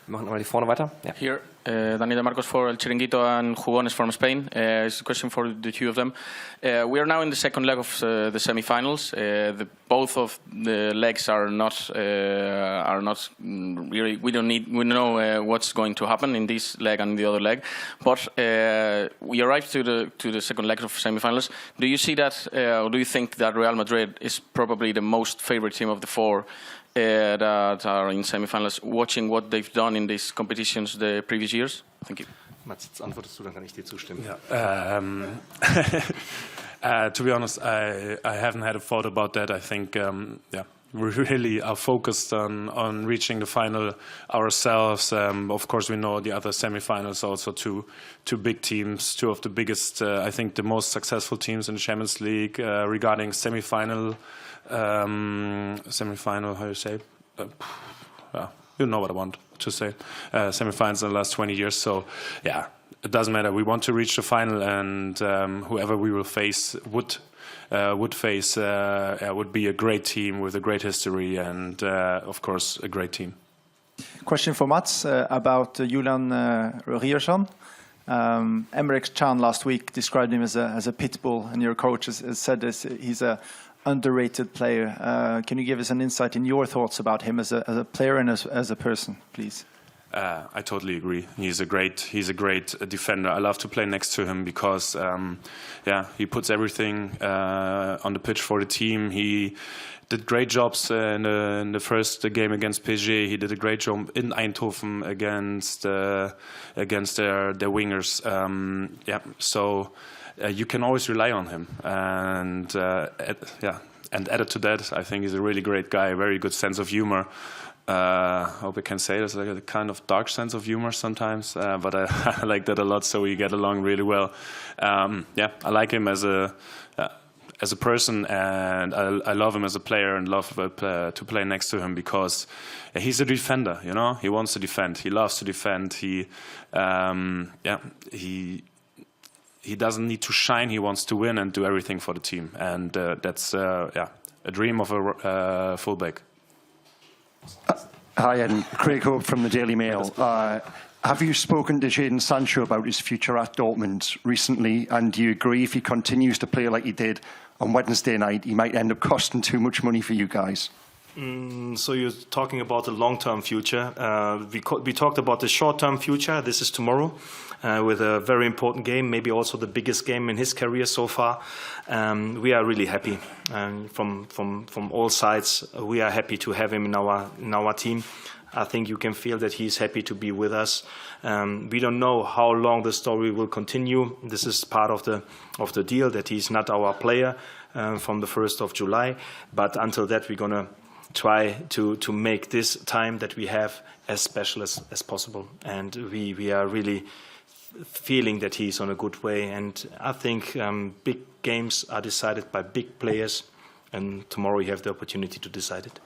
Wir machen mal die vorne weiter. Ja. Here, Daniel Marcos for El Chiringuito and Jugones from Spain. It's a question for the two of them. We are now in the second leg of the semi-finals. Both of the legs are not really. We know what's going to happen in this leg and the other leg. But we arrived to the second leg of semi-finals. Do you see that? Or do you think that Real Madrid is probably the most favorite team of the four that are in semi-finals, watching what they've done in these competitions the previous years? Thank you. Mats, jetzt antwortest du, dann kann ich dir zustimmen. Yeah. To be honest, I haven't had a thought about that. I think, we really are focused on reaching the final ourselves. Of course, we know the other semi-finals also two big teams, two of the biggest, I think the most successful teams in the Champions League regarding semi-final, how you say? You know what I want to say. Semi-finals in the last 20 years. So, yeah, it doesn't matter. We want to reach the final, and whoever we will face would be a great team with a great history and, of course, a great team. Question for Mats about Julian Ryerson. Emre Can last week described him as a pit bull, and your coach has said this. He's a underrated player. Can you give us an insight in your thoughts about him as a player and as a person, please? I totally agree. He's a great defender. I love to play next to him because, he puts everything on the pitch for the team. He did great jobs in the first game against PSG. He did a great job in Eindhoven against their wingers. So you can always rely on him. And and added to that, I think he's a really great guy. Very good sense of humor. I hope I can say this, like a kind of dark sense of humor sometimes, but I like that a lot. So we get along really well. I like him as a person, and I love him as a player, and love to play next to him because he's a defender. You know, he wants to defend. He loves to defend. He doesn't need to shine. He wants to win and do everything for the team, and that's a dream of a fullback. Hi, Edin. Craig Hope from the Daily Mail. Have you spoken to Jadon Sancho about his future at Dortmund recently? And do you agree if he continues to play like he did on Wednesday night, he might end up costing too much money for you guys? So you're talking about the long-term future. We talked about the short-term future. This is tomorrow with a very important game, maybe also the biggest game in his career so far. We are really happy from all sides. We are happy to have him in our team. I think you can feel that he's happy to be with us. We don't know how long the story will continue. This is part of the deal that he's not our player from the 1st of July. But until that, we're gonna try to make this time that we have as special as possible. And we are really feeling that he's on a good way. And I think big games are decided by big players. And tomorrow you have the opportunity to decide it.